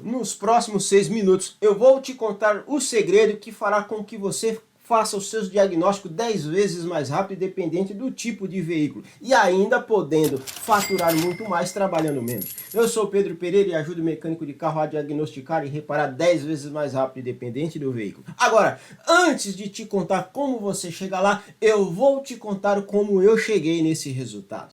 Nos próximos 6 minutos eu vou te contar o segredo que fará com que você faça os seus diagnósticos 10 vezes mais rápido, independente do tipo de veículo, e ainda podendo faturar muito mais trabalhando menos. Eu sou Pedro Pereira e ajudo o mecânico de carro a diagnosticar e reparar 10 vezes mais rápido, independente do veículo. Agora, antes de te contar como você chega lá, eu vou te contar como eu cheguei nesse resultado.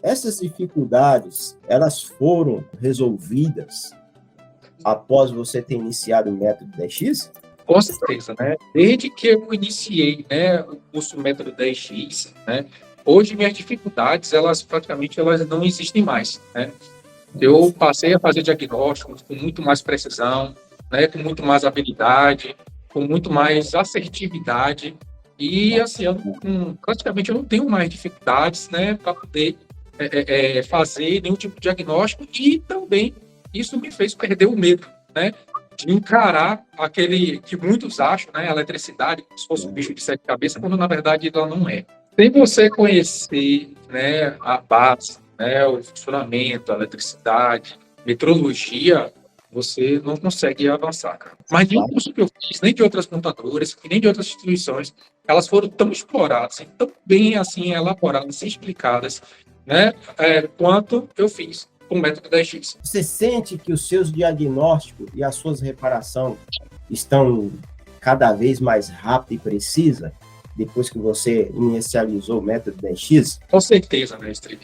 Essas dificuldades, elas foram resolvidas após você ter iniciado o método 10X? Com certeza, né? Desde que eu iniciei, né, o curso Método 10X, né, hoje minhas dificuldades, elas praticamente não existem mais, né? Eu passei a fazer diagnósticos com muito mais precisão, né, com muito mais habilidade, com muito mais assertividade e, assim, praticamente eu não tenho mais dificuldades, né, para poder fazer nenhum tipo de diagnóstico e também isso me fez perder o medo, né, de encarar aquele que muitos acham, né, a eletricidade, como se fosse um bicho de sete cabeças, quando na verdade ela não é. Sem você conhecer, né, a base, né, o funcionamento, a eletricidade, metrologia, você não consegue avançar, cara. Mas nenhum curso que eu fiz, nem de outras montadoras, e nem de outras instituições, elas foram tão exploradas, tão bem assim elaboradas e explicadas, né, quanto eu fiz com o método 10X. Você sente que os seus diagnósticos e as suas reparações estão cada vez mais rápido e precisa depois que você inicializou o método 10X? Com certeza, mestre.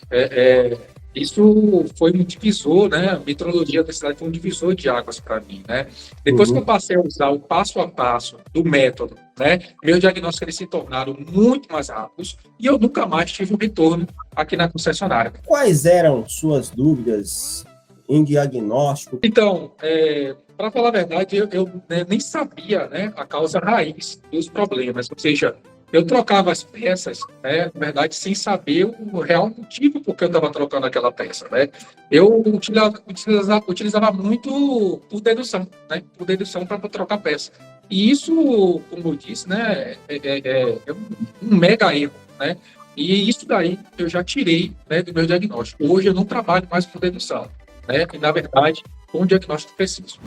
Isso foi um divisor, né? A metrologia da cidade foi um divisor de águas para mim, né? Depois que eu passei a usar o passo a passo do método, né? Meus diagnósticos eles se tornaram muito mais rápidos e eu nunca mais tive um retorno aqui na concessionária. Quais eram suas dúvidas em diagnóstico? Então, para falar a verdade, eu nem sabia, né, a causa raiz dos problemas, ou seja, eu trocava as peças, né, na verdade, sem saber o real motivo por que eu estava trocando aquela peça, né? Eu utilizava muito por dedução, né, para trocar peça. E isso, como eu disse, né, é um mega erro, né? E isso daí eu já tirei, né, do meu diagnóstico. Hoje eu não trabalho mais por dedução, né? E, na verdade, com um diagnóstico preciso.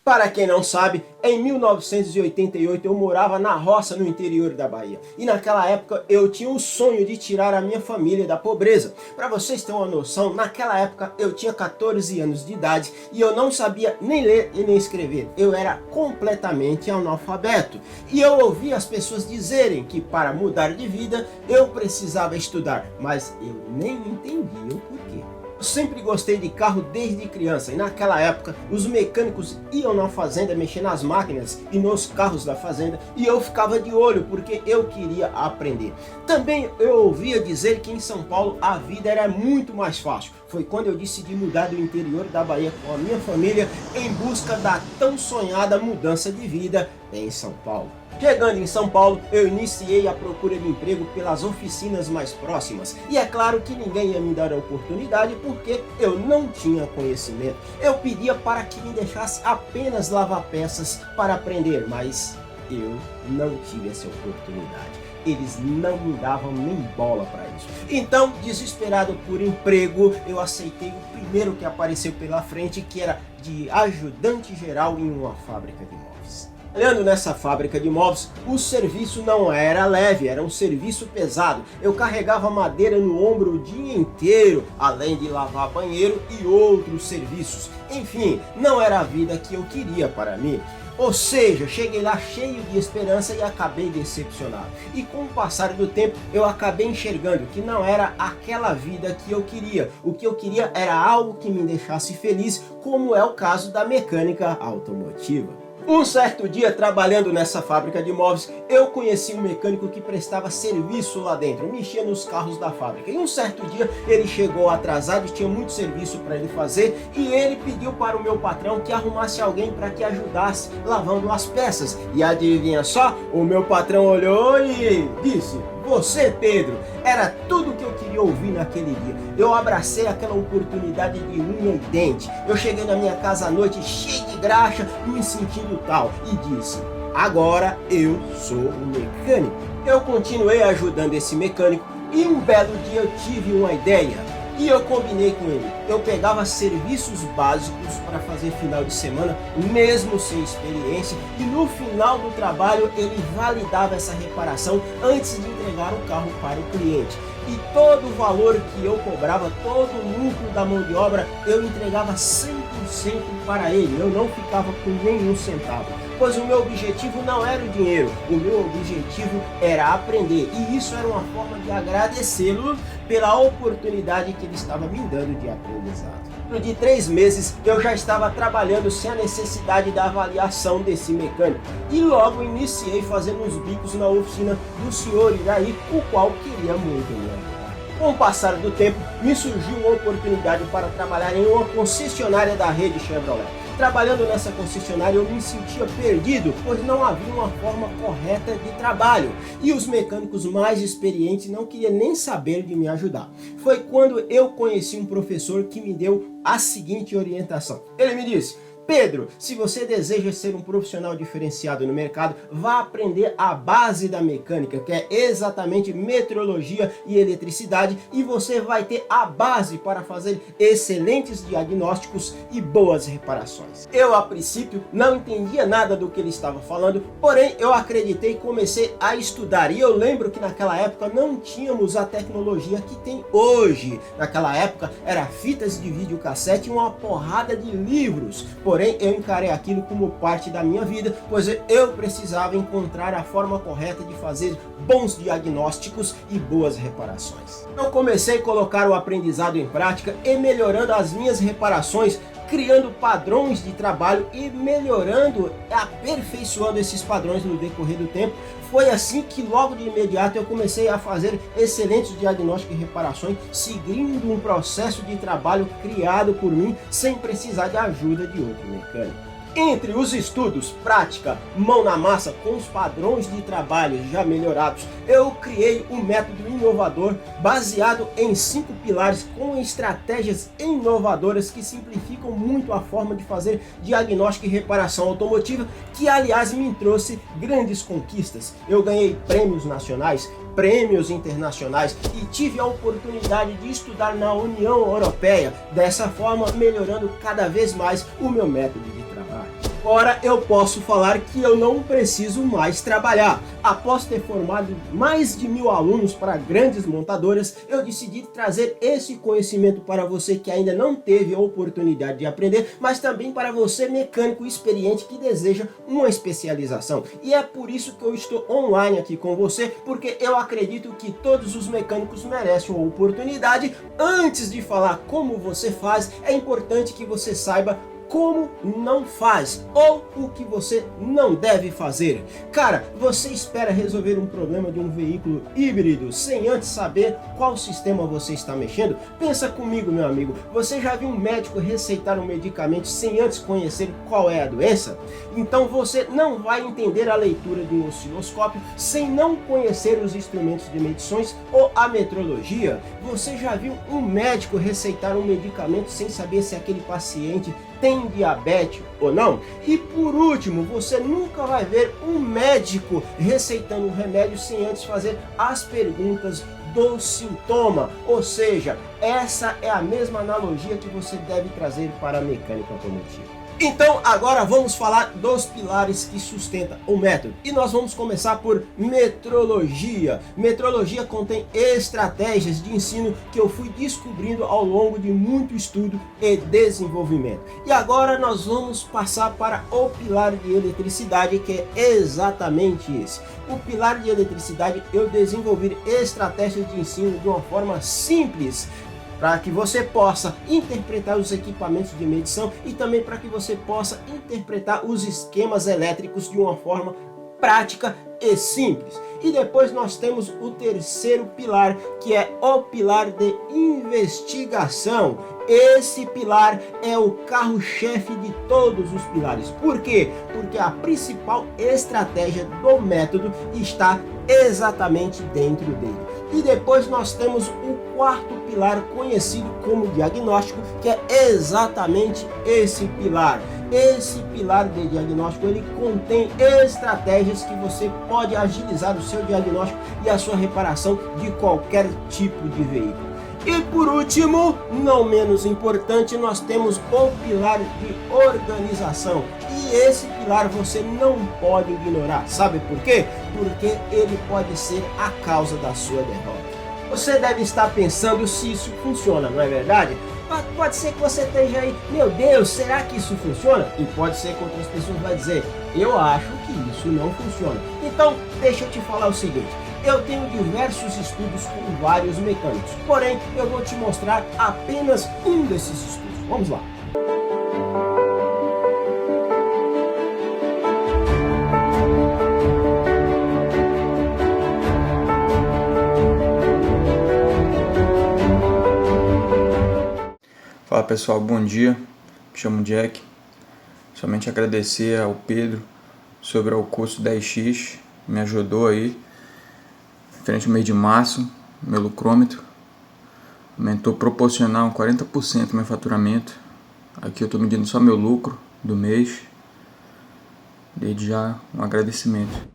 Para quem não sabe, em 1988 eu morava na roça no interior da Bahia. E naquela época eu tinha o sonho de tirar a minha família da pobreza. Para vocês terem uma noção, naquela época eu tinha 14 anos de idade e eu não sabia nem ler e nem escrever. Eu era completamente analfabeto. E eu ouvia as pessoas dizerem que para mudar de vida eu precisava estudar, mas eu nem entendia o porquê. Eu sempre gostei de carro desde criança e naquela época os mecânicos iam na fazenda mexer nas máquinas e nos carros da fazenda e eu ficava de olho porque eu queria aprender. Também eu ouvia dizer que em São Paulo a vida era muito mais fácil. Foi quando eu decidi mudar do interior da Bahia com a minha família em busca da tão sonhada mudança de vida em São Paulo. Chegando em São Paulo, eu iniciei a procura de emprego pelas oficinas mais próximas. E é claro que ninguém ia me dar a oportunidade porque eu não tinha conhecimento. Eu pedia para que me deixasse apenas lavar peças para aprender, mas eu não tive essa oportunidade. Eles não me davam nem bola para isso. Então, desesperado por emprego, eu aceitei o primeiro que apareceu pela frente, que era de ajudante geral em uma fábrica de móveis. Trabalhando nessa fábrica de móveis, o serviço não era leve, era um serviço pesado. Eu carregava madeira no ombro o dia inteiro, além de lavar banheiro e outros serviços. Enfim, não era a vida que eu queria para mim. Ou seja, cheguei lá cheio de esperança e acabei decepcionado. E com o passar do tempo, eu acabei enxergando que não era aquela vida que eu queria. O que eu queria era algo que me deixasse feliz, como é o caso da mecânica automotiva. Um certo dia, trabalhando nessa fábrica de móveis, eu conheci um mecânico que prestava serviço lá dentro, mexia nos carros da fábrica. E um certo dia, ele chegou atrasado e tinha muito serviço para ele fazer, e ele pediu para o meu patrão que arrumasse alguém para que ajudasse lavando as peças. E adivinha só? O meu patrão olhou e disse: "Você, Pedro, era tudo o que eu queria ouvir naquele dia." Eu abracei aquela oportunidade de unha e dente. Eu cheguei na minha casa à noite cheio de graxa, me sentindo tal, e disse: "Agora eu sou um mecânico." Eu continuei ajudando esse mecânico e um belo dia eu tive uma ideia. E eu combinei com ele. Eu pegava serviços básicos para fazer final de semana, mesmo sem experiência, e no final do trabalho ele validava essa reparação antes de entregar o carro para o cliente. E todo o valor que eu cobrava, todo o lucro da mão de obra, eu entregava 100% para ele. Eu não ficava com nenhum centavo, pois o meu objetivo não era o dinheiro, o meu objetivo era aprender, e isso era uma forma de agradecê-lo pela oportunidade que ele estava me dando de aprendizado. Dentro de 3 meses eu já estava trabalhando sem a necessidade da avaliação desse mecânico, e logo iniciei fazendo uns bicos na oficina do senhor Iraí, o qual queria muito me ajudar. Com o passar do tempo, me surgiu uma oportunidade para trabalhar em uma concessionária da rede Chevrolet. Trabalhando nessa concessionária eu me sentia perdido, pois não havia uma forma correta de trabalho, e os mecânicos mais experientes não queriam nem saber de me ajudar. Foi quando eu conheci um professor que me deu a seguinte orientação. Ele me disse: "Pedro, se você deseja ser um profissional diferenciado no mercado, vá aprender a base da mecânica, que é exatamente metrologia e eletricidade, e você vai ter a base para fazer excelentes diagnósticos e boas reparações." Eu, a princípio, não entendia nada do que ele estava falando, porém eu acreditei e comecei a estudar. E eu lembro que naquela época não tínhamos a tecnologia que tem hoje. Naquela época era fitas de videocassete e uma porrada de livros. Porém, eu encarei aquilo como parte da minha vida, pois eu precisava encontrar a forma correta de fazer bons diagnósticos e boas reparações. Eu comecei a colocar o aprendizado em prática e melhorando as minhas reparações, criando padrões de trabalho e melhorando, aperfeiçoando esses padrões no decorrer do tempo. Foi assim que logo de imediato eu comecei a fazer excelentes diagnósticos e reparações, seguindo um processo de trabalho criado por mim, sem precisar de ajuda de outro mecânico. Entre os estudos, prática, mão na massa com os padrões de trabalho já melhorados, eu criei um método inovador baseado em 5 pilares com estratégias inovadoras que simplificam muito a forma de fazer diagnóstico e reparação automotiva, que aliás me trouxe grandes conquistas. Eu ganhei prêmios nacionais, prêmios internacionais e tive a oportunidade de estudar na União Europeia, dessa forma melhorando cada vez mais o meu método de trabalho. Agora eu posso falar que eu não preciso mais trabalhar. Após ter formado mais de 1000 alunos para grandes montadoras, eu decidi trazer esse conhecimento para você que ainda não teve a oportunidade de aprender, mas também para você mecânico experiente que deseja uma especialização. E é por isso que eu estou online aqui com você, porque eu acredito que todos os mecânicos merecem uma oportunidade. Antes de falar como você faz, é importante que você saiba como não faz, ou o que você não deve fazer. Cara, você espera resolver um problema de um veículo híbrido sem antes saber qual sistema você está mexendo? Pensa comigo, meu amigo, você já viu um médico receitar um medicamento sem antes conhecer qual é a doença? Então você não vai entender a leitura de um osciloscópio sem não conhecer os instrumentos de medições ou a metrologia. Você já viu um médico receitar um medicamento sem saber se aquele paciente tem diabetes ou não? E por último, você nunca vai ver um médico receitando um remédio sem antes fazer as perguntas do sintoma. Ou seja, essa é a mesma analogia que você deve trazer para a mecânica automotiva. Então agora vamos falar dos pilares que sustentam o método. E nós vamos começar por metrologia. Metrologia contém estratégias de ensino que eu fui descobrindo ao longo de muito estudo e desenvolvimento. E agora nós vamos passar para o pilar de eletricidade, que é exatamente esse. O pilar de eletricidade eu desenvolvi estratégias de ensino de uma forma simples, para que você possa interpretar os equipamentos de medição e também para que você possa interpretar os esquemas elétricos de uma forma prática e simples. E depois nós temos o terceiro pilar, que é o pilar de investigação. Esse pilar é o carro-chefe de todos os pilares. Por quê? Porque a principal estratégia do método está exatamente dentro dele. E depois nós temos o quarto pilar, conhecido como diagnóstico, que é exatamente esse pilar. Esse pilar de diagnóstico, ele contém estratégias que você pode agilizar o seu diagnóstico e a sua reparação de qualquer tipo de veículo. E por último, não menos importante, nós temos o pilar de organização. E esse pilar você não pode ignorar. Sabe por quê? Porque ele pode ser a causa da sua derrota. Você deve estar pensando se isso funciona, não é verdade? Pode ser que você esteja aí, meu Deus, será que isso funciona? E pode ser que outras pessoas vão dizer, eu acho que isso não funciona. Então, deixa eu te falar o seguinte. Eu tenho diversos estudos com vários mecânicos, porém eu vou te mostrar apenas um desses estudos. Vamos lá. Fala pessoal, bom dia, me chamo Jack. Somente agradecer ao Pedro sobre o curso 10x, me ajudou aí. Frente ao mês de março, meu lucrômetro aumentou proporcional 40% meu faturamento. Aqui eu estou medindo só meu lucro do mês. Desde já um agradecimento.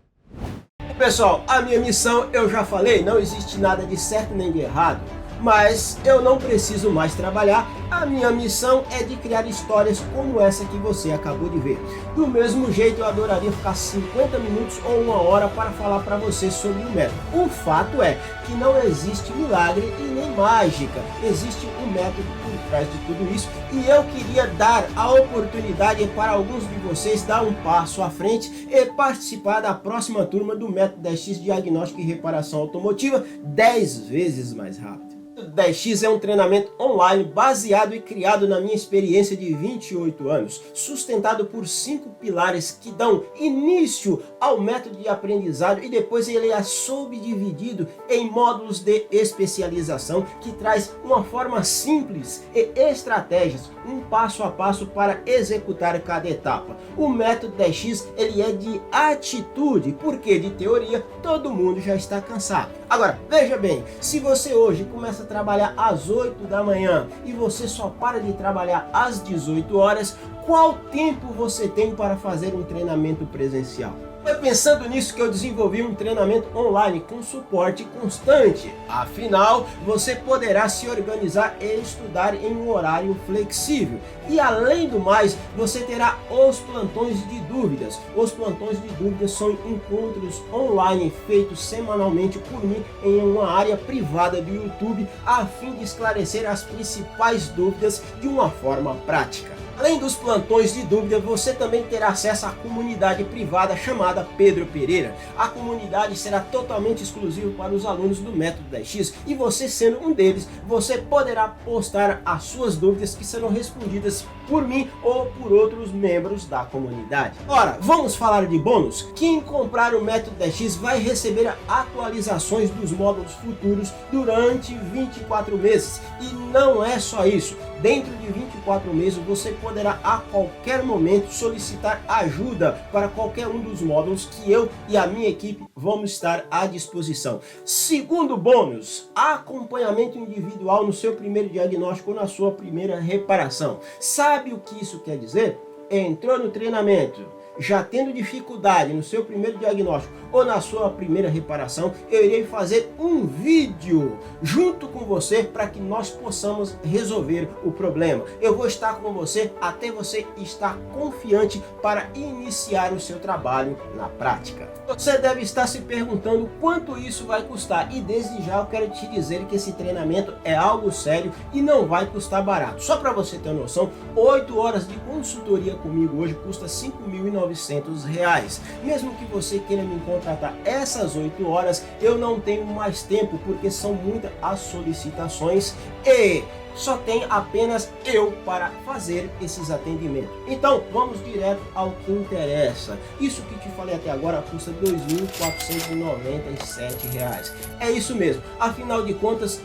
Pessoal, a minha missão eu já falei, não existe nada de certo nem de errado. Mas eu não preciso mais trabalhar, a minha missão é de criar histórias como essa que você acabou de ver. Do mesmo jeito eu adoraria ficar 50 minutos ou 1 hora para falar para você sobre o método. O fato é que não existe milagre e nem mágica, existe um método por trás de tudo isso e eu queria dar a oportunidade para alguns de vocês dar um passo à frente e participar da próxima turma do método 10x Diagnóstico e Reparação Automotiva 10 vezes mais rápido. O 10x é um treinamento online baseado e criado na minha experiência de 28 anos, sustentado por 5 pilares que dão início ao método de aprendizado e depois ele é subdividido em módulos de especialização que traz uma forma simples e estratégias, um passo a passo para executar cada etapa. O método 10x ele é de atitude, porque de teoria todo mundo já está cansado. Agora, veja bem, se você hoje começa a trabalhar às 8 da manhã e você só para de trabalhar às 18 horas, qual tempo você tem para fazer um treinamento presencial? Foi pensando nisso que eu desenvolvi um treinamento online com suporte constante. Afinal, você poderá se organizar e estudar em um horário flexível. E além do mais, você terá os plantões de dúvidas. Os plantões de dúvidas são encontros online feitos semanalmente por mim em uma área privada do YouTube, a fim de esclarecer as principais dúvidas de uma forma prática. Além dos plantões de dúvida, você também terá acesso à comunidade privada chamada Pedro Pereira. A comunidade será totalmente exclusiva para os alunos do Método 10x e você sendo um deles, você poderá postar as suas dúvidas que serão respondidas por mim ou por outros membros da comunidade. Ora, vamos falar de bônus? Quem comprar o Método 10x vai receber atualizações dos módulos futuros durante 24 meses. E não é só isso. Dentro de 24 meses você poderá a qualquer momento solicitar ajuda para qualquer um dos módulos que eu e a minha equipe vamos estar à disposição. Segundo bônus, acompanhamento individual no seu primeiro diagnóstico ou na sua primeira reparação. Sabe o que isso quer dizer? Entrou no treinamento, já tendo dificuldade no seu primeiro diagnóstico ou na sua primeira reparação, eu irei fazer um vídeo junto com você para que nós possamos resolver o problema. Eu vou estar com você até você estar confiante para iniciar o seu trabalho na prática. Você deve estar se perguntando quanto isso vai custar, e desde já eu quero te dizer que esse treinamento é algo sério e não vai custar barato. Só para você ter uma noção, 8 horas de consultoria comigo hoje custa R$ 5.900. Mesmo que você queira me contratar essas 8 horas, eu não tenho mais tempo porque são muitas as solicitações e só tem apenas eu para fazer esses atendimentos. Então vamos direto ao que interessa. Isso que te falei até agora custa R$ 2.497. É isso mesmo. Afinal de contas,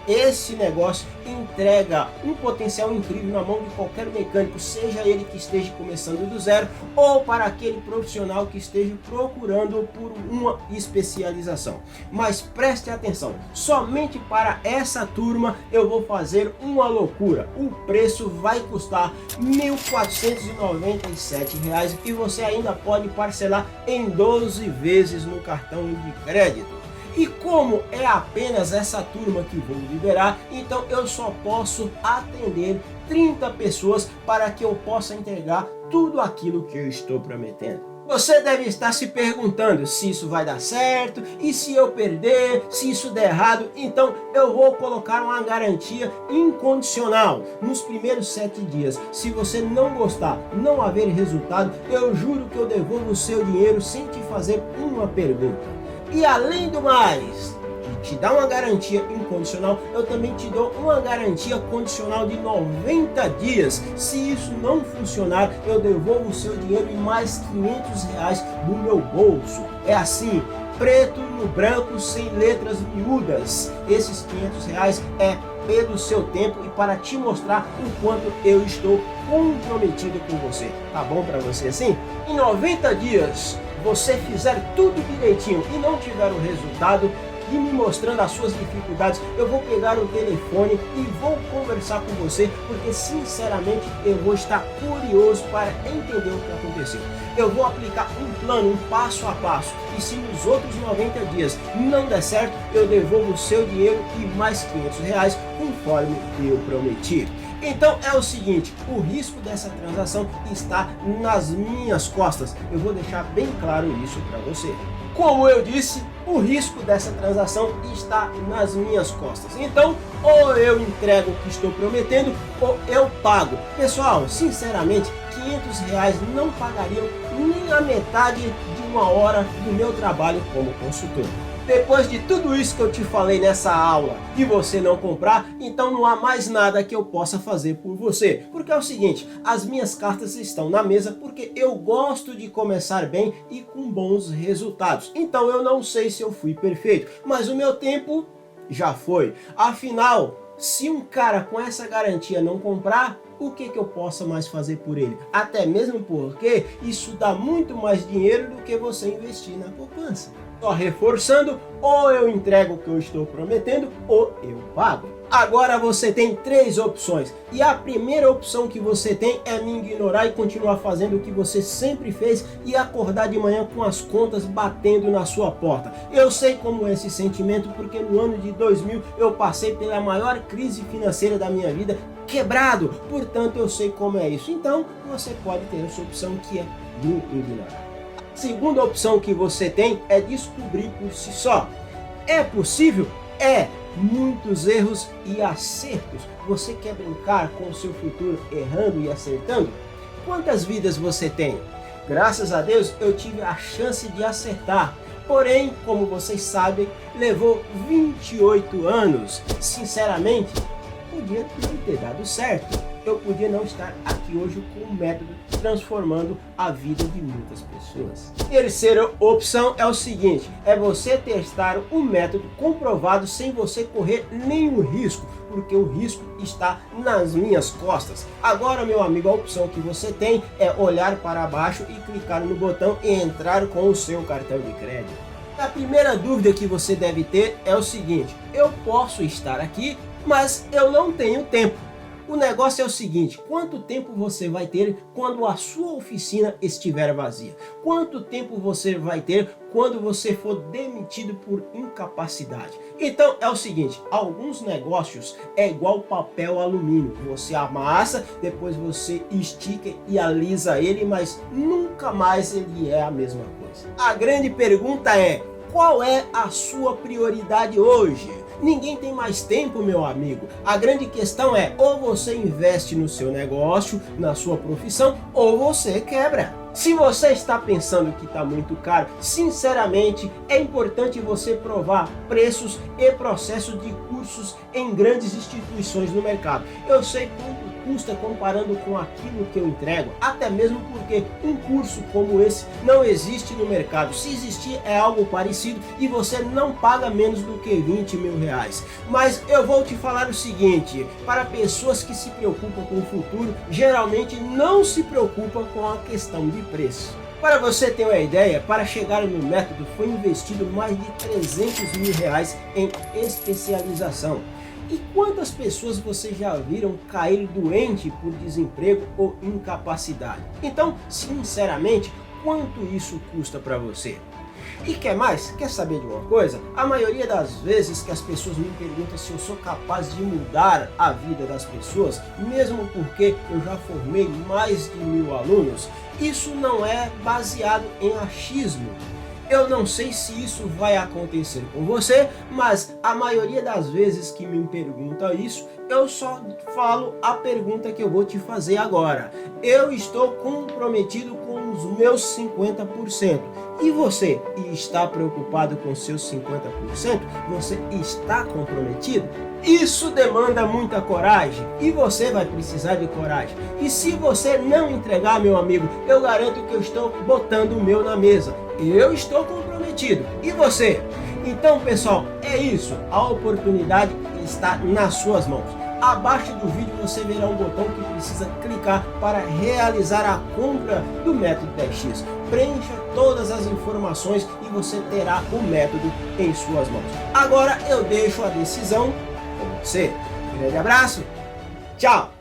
esse negócio entrega um potencial incrível na mão de qualquer mecânico, seja ele que esteja começando do zero ou para aquele profissional que esteja procurando por uma especialização. Mas preste atenção, somente para essa turma eu vou fazer uma loucura. O preço vai custar R$ 1.497 e você ainda pode parcelar em 12 vezes no cartão de crédito. E como é apenas essa turma que vou liberar, então eu só posso atender 30 pessoas para que eu possa entregar tudo aquilo que eu estou prometendo. Você deve estar se perguntando se isso vai dar certo, e se eu perder, se isso der errado. Então eu vou colocar uma garantia incondicional nos primeiros 7 dias. Se você não gostar, não haver resultado, eu juro que eu devolvo o seu dinheiro sem te fazer uma pergunta. E além do mais, de te dar uma garantia incondicional, eu também te dou uma garantia condicional de 90 dias. Se isso não funcionar, eu devolvo o seu dinheiro e mais R$ 500 do meu bolso. É assim, preto no branco, sem letras miúdas. Esses R$ 500 é pelo seu tempo e para te mostrar o quanto eu estou comprometido com você. Tá bom para você assim? Em 90 dias, você fizer tudo direitinho e não tiver o resultado e me mostrando as suas dificuldades, eu vou pegar o telefone e vou conversar com você, porque sinceramente eu vou estar curioso para entender o que aconteceu. Eu vou aplicar um plano, um passo a passo, e se nos outros 90 dias não der certo, eu devolvo o seu dinheiro e mais R$ 500 conforme eu prometi. Então é o seguinte, o risco dessa transação está nas minhas costas. Eu vou deixar bem claro isso para você. Como eu disse, o risco dessa transação está nas minhas costas. Então, ou eu entrego o que estou prometendo, ou eu pago. Pessoal, sinceramente, R$ 500 não pagariam nem a metade de uma hora do meu trabalho como consultor. Depois de tudo isso que eu te falei nessa aula e você não comprar, então não há mais nada que eu possa fazer por você. Porque é o seguinte, as minhas cartas estão na mesa porque eu gosto de começar bem e com bons resultados. Então eu não sei se eu fui perfeito, mas o meu tempo já foi. Afinal, se um cara com essa garantia não comprar, o que eu possa mais fazer por ele? Até mesmo porque isso dá muito mais dinheiro do que você investir na poupança. Só reforçando, ou eu entrego o que eu estou prometendo, ou eu pago. Agora você tem 3 opções. E a primeira opção que você tem é me ignorar e continuar fazendo o que você sempre fez e acordar de manhã com as contas batendo na sua porta. Eu sei como é esse sentimento porque no ano de 2000 eu passei pela maior crise financeira da minha vida, quebrado. Portanto, eu sei como é isso. Então, você pode ter essa opção que é me ignorar. Segunda opção que você tem é descobrir por si só. É possível? É. Muitos erros e acertos. Você quer brincar com o seu futuro errando e acertando? Quantas vidas você tem? Graças a Deus eu tive a chance de acertar. Porém, como vocês sabem, levou 28 anos. Sinceramente, podia não ter dado certo. Eu podia não estar aqui hoje com um método transformando a vida de muitas pessoas. Terceira opção é o seguinte, é você testar um método comprovado sem você correr nenhum risco, porque o risco está nas minhas costas. Agora, meu amigo, a opção que você tem é olhar para baixo e clicar no botão e entrar com o seu cartão de crédito. A primeira dúvida que você deve ter é o seguinte, eu posso estar aqui, mas eu não tenho tempo. O negócio é o seguinte: quanto tempo você vai ter quando a sua oficina estiver vazia? Quanto tempo você vai ter quando você for demitido por incapacidade? Então é o seguinte, alguns negócios é igual papel alumínio. Você amassa, depois você estica e alisa ele, mas nunca mais ele é a mesma coisa. A grande pergunta é: qual é a sua prioridade hoje? Ninguém tem mais tempo, meu amigo. A grande questão é: ou você investe no seu negócio, na sua profissão, ou você quebra. Se você está pensando que está muito caro, sinceramente é importante você provar preços e processos de cursos em grandes instituições no mercado. Eu sei quanto custa comparando com aquilo que eu entrego, até mesmo porque um curso como esse não existe no mercado. Se existir, é algo parecido e você não paga menos do que 20 mil reais. Mas eu vou te falar o seguinte: para pessoas que se preocupam com o futuro, geralmente não se preocupam com a questão de preço. Para você ter uma ideia, para chegar no método foi investido mais de 300 mil reais em especialização. E quantas pessoas você já viram cair doente por desemprego ou incapacidade? Então, sinceramente, quanto isso custa para você? E quer mais? Quer saber de uma coisa? A maioria das vezes que as pessoas me perguntam se eu sou capaz de mudar a vida das pessoas, mesmo porque eu já formei mais de 1000 alunos, isso não é baseado em achismo. Eu não sei se isso vai acontecer com você, mas a maioria das vezes que me pergunta isso, eu só falo a pergunta que eu vou te fazer agora. Eu estou comprometido com os meus 50%. E você está preocupado com seus 50%? Você está comprometido? Isso demanda muita coragem e você vai precisar de coragem. E se você não entregar, meu amigo, eu garanto que eu estou botando o meu na mesa. Eu estou comprometido. E você? Então, pessoal, é isso. A oportunidade está nas suas mãos. Abaixo do vídeo você verá um botão que precisa clicar para realizar a compra do método 10x. Preencha todas as informações e você terá o método em suas mãos. Agora eu deixo a decisão com você. Um grande abraço. Tchau.